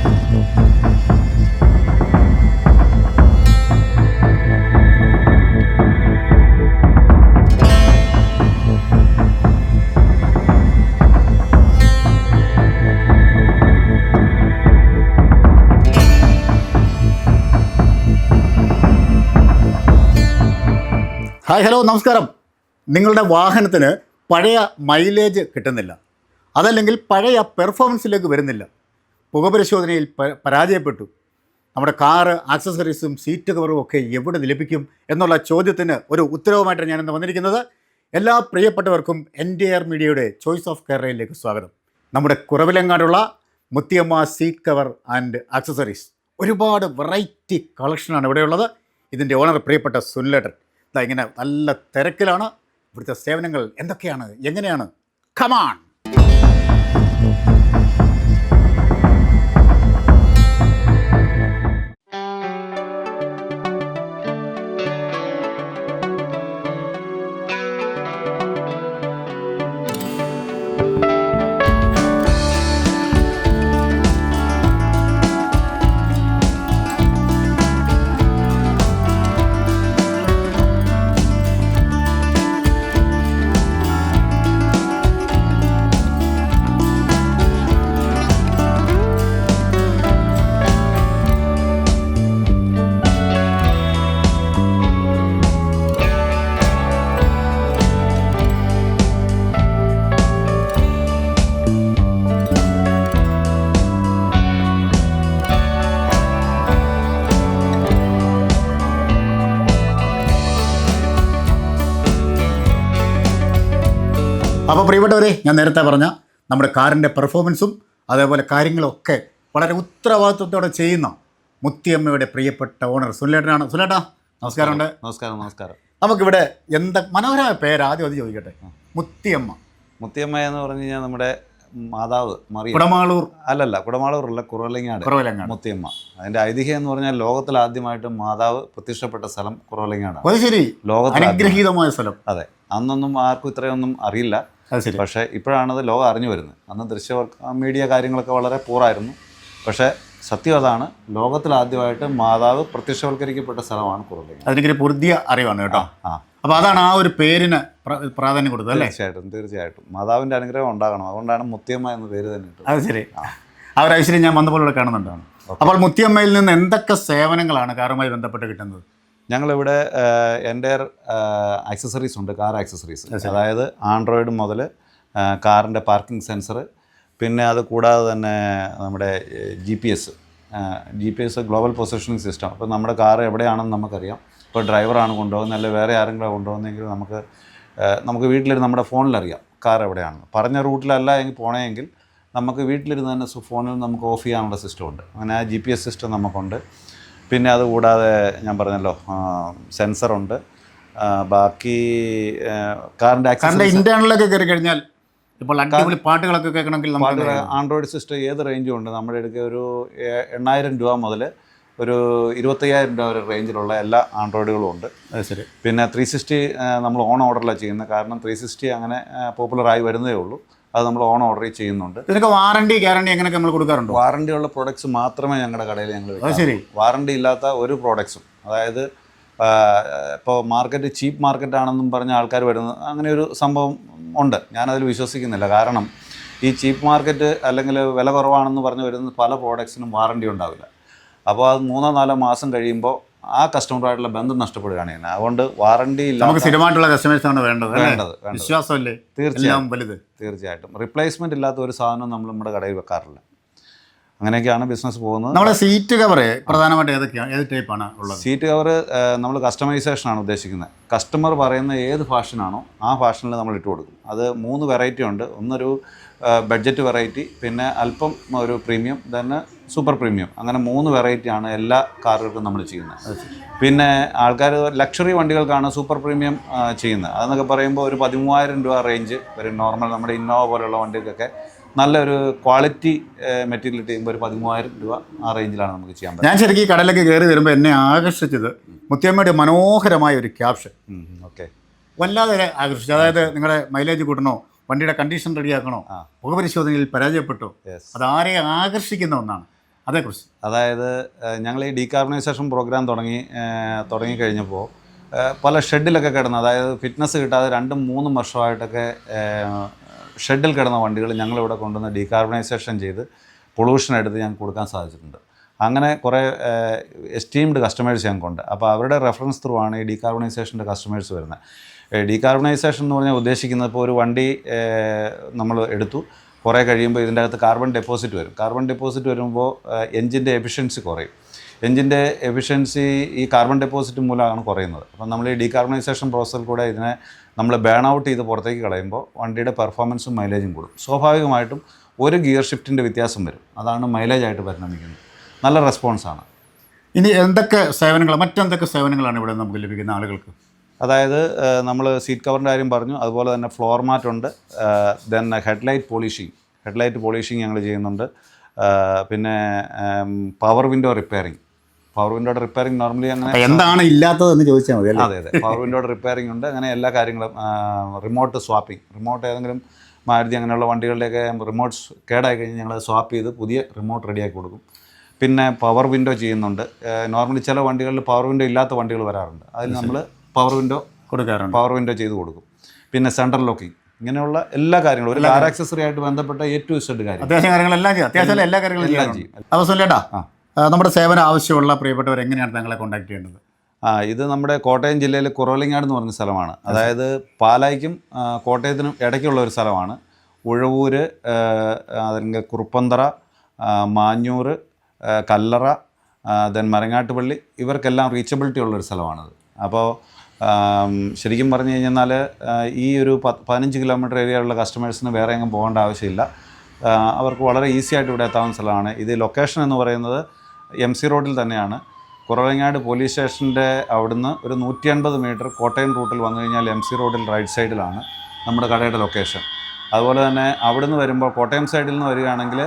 Hi hello നമസ്കാരം. നിങ്ങളുടെ വാഹനത്തിന് പഴയ മൈലേജ് കിട്ടുന്നില്ല, അതല്ലെങ്കിൽ പഴയ പെർഫോമൻസിലേക്ക് വരുന്നില്ല, പുകപരിശോധനയിൽ പരാജയപ്പെട്ടു, നമ്മുടെ കാറ് ആക്സസറീസും സീറ്റ് കവറും ഒക്കെ എവിടെ ലഭിക്കും എന്നുള്ള ചോദ്യത്തിന് ഒരു ഉത്തരവുമായിട്ടാണ് ഞാനിന്ന് വന്നിരിക്കുന്നത്. എല്ലാ പ്രിയപ്പെട്ടവർക്കും NTR മീഡിയയുടെ ചോയ്സ് ഓഫ് കേരളയിലേക്ക് സ്വാഗതം. നമ്മുടെ കുറവിലങ്ങാടുള്ള മുത്തിയമ്മ സീറ്റ് കവർ ആൻഡ് ആക്സസറീസ്, ഒരുപാട് വെറൈറ്റി കളക്ഷനാണ് ഇവിടെയുള്ളത്. ഇതിൻ്റെ ഓണർ പ്രിയപ്പെട്ട സുനിലേട്ടൻ ഇങ്ങനെ നല്ല തിരക്കിലാണ്. ഇവിടുത്തെ സേവനങ്ങൾ എന്തൊക്കെയാണ്, എങ്ങനെയാണ്? കമാൺ. അപ്പോൾ പ്രിയപ്പെട്ടവരെ, ഞാൻ നേരത്തെ പറഞ്ഞ നമ്മുടെ കാറിൻ്റെ പെർഫോമൻസും അതേപോലെ കാര്യങ്ങളൊക്കെ വളരെ ഉത്തരവാദിത്വത്തോടെ ചെയ്യുന്ന മുത്തിയമ്മയുടെ പ്രിയപ്പെട്ട ഓണർ സുനിലേട്ടനാണ്. സുനിലേട്ടാ നമസ്കാരമുണ്ട്. നമസ്കാരം. നമുക്കിവിടെ മനോഹരമായ പേര് ആദ്യം അത് ചോദിക്കട്ടെ. മുത്തിയമ്മ എന്ന് പറഞ്ഞു കഴിഞ്ഞാൽ നമ്മുടെ മാതാവ് മറിയം. കുടമാളൂർ കുറവലങ്ങാട് മുത്തിയമ്മ. അതിന്റെ ഐതിഹ്യം എന്ന് പറഞ്ഞാൽ ലോകത്തിൽ ആദ്യമായിട്ട് മാതാവ് പ്രത്യക്ഷപ്പെട്ട സ്ഥലം കുറവലങ്ങാടാണ്. ലോകത്തിൽ അനുഗ്രഹീതമായ സ്ഥലം. അതെ, അന്നൊന്നും ആർക്കും ഇത്രയൊന്നും അറിയില്ല. പക്ഷേ ഇപ്പോഴാണത് ലോകം അറിഞ്ഞു വരുന്നത്. അന്ന് മീഡിയ കാര്യങ്ങളൊക്കെ വളരെ പൂറായിരുന്നു. പക്ഷേ സത്യം അതാണ്, ലോകത്തിൽ ആദ്യമായിട്ട് മാതാവ് പ്രത്യക്ഷവൽക്കരിക്കപ്പെട്ട സ്ഥലമാണ് കുറവലങ്ങാട്. അതിനൊരു പുതിയ അറിവാണ് കേട്ടോ. അപ്പോൾ അതാണ് ആ ഒരു പേരിന് പ്രാധാന്യം കൊടുത്തത് അല്ലേ? തീർച്ചയായിട്ടും മാതാവിൻ്റെ അനുഗ്രഹം ഉണ്ടാകണം. അതുകൊണ്ടാണ് മുത്തിയമ്മ എന്ന പേര് തന്നെ ഇട്ടത്. അത് ശരി. ആ ഒരു ഐശ്വര്യം ഞാൻ വന്നപ്പോൾ ഇവിടെ കാണുന്നുണ്ടാണ്. അപ്പോൾ മുത്തിയമ്മയിൽ നിന്ന് എന്തൊക്കെ സേവനങ്ങളാണ് കാറുമായി ബന്ധപ്പെട്ട് കിട്ടുന്നത്? ഞങ്ങളിവിടെ എൻ്റെയർ ആക്സസറീസ് ഉണ്ട്, കാർ ആക്സസറീസ്. അതായത് ആൻഡ്രോയിഡ് മുതൽ കാറിൻ്റെ പാർക്കിംഗ് സെൻസർ, പിന്നെ അത് കൂടാതെ തന്നെ നമ്മുടെ GPS ഗ്ലോബൽ പൊസിഷനിങ് സിസ്റ്റം. അപ്പോൾ നമ്മുടെ കാർ എവിടെയാണെന്ന് നമുക്കറിയാം. ഇപ്പോൾ ഡ്രൈവറാണ് കൊണ്ടുപോകുന്നത്, അല്ലെങ്കിൽ വേറെ ആരെങ്കിലും കൊണ്ടുപോകുന്നതെങ്കിൽ നമുക്ക് വീട്ടിലിരുന്ന് നമ്മുടെ ഫോണിലറിയാം കാർ എവിടെയാണെന്ന്. പറഞ്ഞ റൂട്ടിലല്ല എങ്കിൽ പോകണമെങ്കിൽ നമുക്ക് വീട്ടിലിരുന്ന് തന്നെ ഫോണിൽ നമുക്ക് ഓഫ് ചെയ്യാനുള്ള സിസ്റ്റം ഉണ്ട്. അങ്ങനെ ആ GPS സിസ്റ്റം നമുക്കുണ്ട്. പിന്നെ അതുകൂടാതെ ഞാൻ പറഞ്ഞല്ലോ സെൻസറുണ്ട്. ബാക്കി കാറിൻ്റെ ഇന്റേണലൊക്കെ കയറി കഴിഞ്ഞാൽ ഇപ്പോൾ പാട്ടുകളൊക്കെ കേൾക്കണമെങ്കിൽ ആൻഡ്രോയിഡ് സിസ്റ്റം ഏത് റേഞ്ചും ഉണ്ട്. നമ്മുടെ അടുക്ക ഒരു 8,000 രൂപ മുതൽ ഒരു 25,000 രൂപ വരെ റേഞ്ചിലുള്ള എല്ലാ ആൻഡ്രോയിഡുകളും ഉണ്ട്. ശരി. പിന്നെ 360 നമ്മൾ ഓൺ ഓർഡറിലാണ് ചെയ്യുന്നത്. കാരണം 360 അങ്ങനെ പോപ്പുലറായി വരുന്നതേ ഉള്ളൂ. അത് നമ്മൾ ഓൺ ഓർഡർ ചെയ്യുന്നുണ്ട്. ഇതിനൊക്കെ വാറണ്ടി ഗ്യാരണ്ടി എങ്ങനെയൊക്കെ നമ്മൾ കൊടുക്കാറുണ്ട്? വാറണ്ടി ഉള്ള പ്രോഡക്ട്സ് മാത്രമേ ഞങ്ങളുടെ കടയിൽ ഞങ്ങൾ വാറണ്ടി ഇല്ലാത്ത ഒരു പ്രോഡക്ട്സും, അതായത് ഇപ്പോൾ മാർക്കറ്റ് ചീപ്പ് മാർക്കറ്റാണെന്നും പറഞ്ഞ ആൾക്കാർ വരുന്നത്, അങ്ങനെ ഒരു സംഭവം ഉണ്ട്. ഞാനതിൽ വിശ്വസിക്കുന്നില്ല. കാരണം ഈ ചീപ്പ് മാർക്കറ്റ് അല്ലെങ്കിൽ വില കുറവാണെന്ന് പറഞ്ഞ് വരുന്ന പല പ്രോഡക്ട്സിനും വാറണ്ടി ഉണ്ടാവില്ല. അപ്പോൾ അത് 3-4 മാസം കഴിയുമ്പോൾ ആ കസ്റ്റമറുമായിട്ടുള്ള ബന്ധം നഷ്ടപ്പെടുകയാണ് ചെയ്യുന്നത്. അതുകൊണ്ട് വാറണ്ടി ഇല്ല. നമുക്ക് സ്ഥിരമായിട്ടുള്ള കസ്റ്റമേഴ്സാണ് വേണ്ടത്. വിശ്വാസമല്ലേ തീർച്ചയായിട്ടും. റിപ്ലേസ്മെൻറ്റ് ഇല്ലാത്ത ഒരു സാധനം നമ്മൾ നമ്മുടെ കടയിൽ വെക്കാറില്ല. അങ്ങനെയൊക്കെയാണ് ബിസിനസ് പോകുന്നത്. നമ്മുടെ സീറ്റ് കവർ പ്രധാനമായിട്ട് ഏത് ടൈപ്പാണ് ഉള്ളത്? സീറ്റ് കവർ നമ്മൾ കസ്റ്റമൈസേഷനാണ് ഉദ്ദേശിക്കുന്നത്. കസ്റ്റമർ പറയുന്ന ഏത് ഫാഷനാണോ ആ ഫാഷനിൽ നമ്മൾ ഇട്ട് കൊടുക്കും. അത് 3 വെറൈറ്റി ഉണ്ട്. ഒന്നൊരു ബഡ്ജറ്റ് വെറൈറ്റി, പിന്നെ അല്പം ഒരു പ്രീമിയം, തന്നെ സൂപ്പർ പ്രീമിയം. അങ്ങനെ 3 വെറൈറ്റിയാണ് എല്ലാ കാറുകൾക്കും നമ്മൾ ചെയ്യുന്നത്. പിന്നെ ആൾക്കാർ ലക്ഷറി വണ്ടികൾക്കാണ് സൂപ്പർ പ്രീമിയം ചെയ്യുന്നത്. അതെന്നൊക്കെ പറയുമ്പോൾ ഒരു 13,000 രൂപ റേഞ്ച് ഒരു നോർമൽ നമ്മുടെ ഇന്നോവ പോലെയുള്ള വണ്ടികൾക്കൊക്കെ നല്ലൊരു ക്വാളിറ്റി മെറ്റീരിയൽ ചെയ്യുമ്പോൾ ഒരു 13,000 രൂപ ആ റേഞ്ചിലാണ് നമുക്ക് ചെയ്യാൻ പറ്റും. ഞാൻ ശരിക്കും ഈ കടയിലേക്ക് കയറി വരുമ്പോൾ എന്നെ ആകർഷിച്ചത് മുത്തിയമ്മയുടെ മനോഹരമായ ഒരു ക്യാപ്ഷൻ. ഓക്കെ, വല്ലാതെ ആകർഷിച്ചു. അതായത് നിങ്ങളുടെ മൈലേജ് കൂട്ടണോ, വണ്ടിയുടെ കണ്ടീഷൻ റെഡിയാക്കണോ, പുകപരിശോധനയിൽ പരാജയപ്പെട്ടോ, അത് ആരെ ആകർഷിക്കുന്ന ഒന്നാണ്. അതേക്കുറിച്ച്. അതായത് ഞങ്ങൾ ഈ ഡീകാർബണൈസേഷൻ പ്രോഗ്രാം തുടങ്ങിക്കഴിഞ്ഞപ്പോൾ പല ഷെഡിലൊക്കെ കിടന്ന്, അതായത് ഫിറ്റ്നസ് കിട്ടാതെ 2-3 വർഷമായിട്ടൊക്കെ ഷെഡിൽ കിടന്ന വണ്ടികൾ ഞങ്ങളിവിടെ കൊണ്ടുവന്ന് ഡീകാർബണൈസേഷൻ ചെയ്ത് പൊള്യൂഷൻ എടുത്ത് ഞങ്ങൾക്ക് കൊടുക്കാൻ സാധിച്ചിട്ടുണ്ട്. അങ്ങനെ കുറേ എസ്റ്റീംഡ് കസ്റ്റമേഴ്സ് ഞങ്ങൾക്കുണ്ട്. അപ്പോൾ അവരുടെ റെഫറൻസ് ത്രൂ ആണ് ഈ ഡീകാർബണൈസേഷൻ്റെ കസ്റ്റമേഴ്സ് വരുന്നത്. ഡീകാർബണൈസേഷൻ എന്ന് പറഞ്ഞാൽ ഉദ്ദേശിക്കുന്നത്, ഇപ്പോൾ ഒരു വണ്ടി നമ്മൾ എടുത്തു, കുറേ കഴിയുമ്പോൾ ഇതിൻ്റെ അകത്ത് കാർബൺ ഡെപ്പോസിറ്റ് വരും. കാർബൺ ഡെപ്പോസിറ്റ് വരുമ്പോൾ എൻജിൻ്റെ എഫിഷ്യൻസി കുറയും. എൻജിൻ്റെ എഫിഷ്യൻസി ഈ കാർബൺ ഡെപ്പോസിറ്റ് മൂലമാണ് കുറയുന്നത്. അപ്പം നമ്മൾ ഈ ഡീകാർബണൈസേഷൻ പ്രോസസ്സിൽ കൂടെ ഇതിനെ നമ്മൾ ബേൺ ഔട്ട് ചെയ്ത് പുറത്തേക്ക് കളയുമ്പോൾ വണ്ടിയുടെ പെർഫോമൻസും മൈലേജും കൂടും. സ്വാഭാവികമായിട്ടും ഒരു ഗിയർ ഷിഫ്റ്റിൻ്റെ വ്യത്യാസം വരും. അതാണ് മൈലേജായിട്ട് പരിണമിക്കുന്നത്. നല്ല റെസ്പോൺസാണ്. ഇനി മറ്റെന്തൊക്കെ സേവനങ്ങളാണ് ഇവിടെ നമുക്ക് ലഭിക്കുന്ന ആളുകൾക്ക്? അതായത് നമ്മൾ സീറ്റ് കവറിൻ്റെ കാര്യം പറഞ്ഞു, അതുപോലെ തന്നെ ഫ്ലോർ മാറ്റ് ഉണ്ട്, ദെൻ ഹെഡ്ലൈറ്റ് പോളിഷിങ് ഞങ്ങൾ ചെയ്യുന്നുണ്ട്. പിന്നെ പവർ വിൻഡോ റിപ്പയറിങ്. പവർ വിൻഡോയുടെ റിപ്പയറിങ് നോർമലി അങ്ങനെ എന്താണ് ഇല്ലാത്തതെന്ന് ചോദിച്ചാൽ മതി. അതെ. പവർ വിൻഡോയുടെ റിപ്പയറിങ് ഉണ്ട്. അങ്ങനെ എല്ലാ കാര്യങ്ങളും. റിമോട്ട് സ്വാപ്പിംഗ്, റിമോട്ട് ഏതെങ്കിലും മാരുതി അങ്ങനെയുള്ള വണ്ടികളുടെയൊക്കെ റിമോട്ട്സ് കേടായി കഴിഞ്ഞ് ഞങ്ങൾ സ്വാപ്പ് ചെയ്ത് പുതിയ റിമോട്ട് റെഡിയാക്കി കൊടുക്കും. പിന്നെ പവർ വിൻഡോ ചെയ്യുന്നുണ്ട്. നോർമലി ചില വണ്ടികളിൽ പവർ വിൻഡോ ഇല്ലാത്ത വണ്ടികൾ വരാറുണ്ട്. അതിൽ നമ്മൾ പവർ വിൻഡോ ചെയ്ത് കൊടുക്കും. പിന്നെ സെൻട്രൽ ലോക്കിംഗ്, ഇങ്ങനെയുള്ള എല്ലാ കാര്യങ്ങളും, ഒരു കാർ ആക്സസറി ആയിട്ട് ബന്ധപ്പെട്ട A to Z കാര്യം, അത്യാവശ്യം എല്ലാ കാര്യങ്ങളും ചെയ്യും. അപ്പോൾ സുനിലേട്ടാ, നമ്മുടെ സേവനം ആവശ്യമുള്ള പ്രിയപ്പെട്ടവർ എങ്ങനെയാണ് താങ്കളെ കോൺടാക്ട് ചെയ്യേണ്ടത്? ഇത് നമ്മുടെ കോട്ടയം ജില്ലയിൽ കുറവലിങ്ങാട് എന്ന് പറഞ്ഞ സ്ഥലമാണ്. അതായത് പാലായ്ക്കും കോട്ടയത്തിനും ഇടയ്ക്കുള്ള ഒരു സ്ഥലമാണ്. ഉഴവൂർ, അല്ലെങ്കിൽ കുറുപ്പന്തറ, മാഞ്ഞൂർ, കല്ലറ, ദെൻ മരങ്ങാട്ടുപള്ളി, ഇവർക്കെല്ലാം റീച്ചബിലിറ്റി ഉള്ളൊരു സ്ഥലമാണത്. അപ്പോൾ ശരിക്കും പറഞ്ഞു കഴിഞ്ഞാൽ ഈ ഒരു 15 കിലോമീറ്റർ ഏരിയയിലുള്ള കസ്റ്റമേഴ്സിന് വേറെ എങ്ങും പോകേണ്ട ആവശ്യമില്ല. അവർക്ക് വളരെ ഈസി ആയിട്ട് ഇവിടെ എത്താവുന്ന സ്ഥലമാണ്. ഇത് ലൊക്കേഷൻ എന്ന് പറയുന്നത് MC റോഡിൽ തന്നെയാണ്. കുറവങ്ങാട് പോലീസ് സ്റ്റേഷൻ്റെ അവിടുന്ന് ഒരു 150 മീറ്റർ കോട്ടയം റൂട്ടിൽ വന്നു കഴിഞ്ഞാൽ MC റോഡിൽ റൈറ്റ് സൈഡിലാണ് നമ്മുടെ കടയുടെ ലൊക്കേഷൻ. അതുപോലെ തന്നെ അവിടുന്ന് വരുമ്പോൾ കോട്ടയം സൈഡിൽ നിന്ന് വരികയാണെങ്കിൽ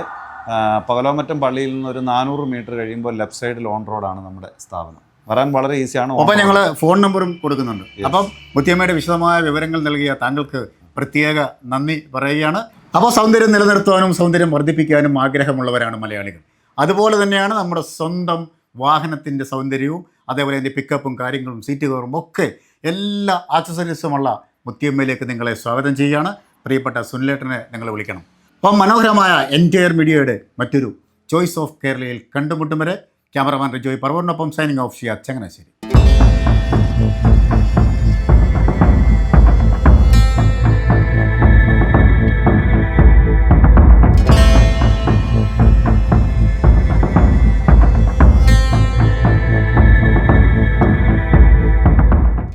പകലോമറ്റം പള്ളിയിൽ നിന്ന് ഒരു 400 മീറ്റർ കഴിയുമ്പോൾ ലെഫ്റ്റ് സൈഡിൽ ഓൺ റോഡാണ് നമ്മുടെ സ്ഥാപനം. വരാൻ വളരെ ഈസിയാണ്. അപ്പോൾ ഞങ്ങൾ ഫോൺ നമ്പറും കൊടുക്കുന്നുണ്ട്. അപ്പം മുത്തിയമ്മയുടെ വിശദമായ വിവരങ്ങൾ നൽകിയ താങ്കൾക്ക് പ്രത്യേക നന്ദി പറയുകയാണ്. അപ്പോൾ സൗന്ദര്യം നിലനിർത്തുവാനും സൗന്ദര്യം വർദ്ധിപ്പിക്കാനും ആഗ്രഹമുള്ളവരാണ് മലയാളികൾ. അതുപോലെ തന്നെയാണ് നമ്മുടെ സ്വന്തം വാഹനത്തിൻ്റെ സൗന്ദര്യവും, അതേപോലെ അതിൻ്റെ പിക്കപ്പും കാര്യങ്ങളും സീറ്റ് കവറും ഒക്കെ എല്ലാ ആക്സസറീസുമുള്ള മുത്തിയമ്മയിലേക്ക് നിങ്ങളെ സ്വാഗതം ചെയ്യുകയാണ്. പ്രിയപ്പെട്ട സുനിലേട്ടനെ നിങ്ങൾ വിളിക്കണം. അപ്പം മനോഹരമായ എൻറ്റയർ മീഡിയയുടെ മറ്റൊരു ചോയ്സ് ഓഫ് കേരളയിൽ കണ്ടുമുട്ടും വരെ ക്യാമറമാൻ റിജോയ് പറവൂരിനൊപ്പം സൈനിങ് ഓഫ് ഷിയാദ് ചങ്ങനാശ്ശേരി.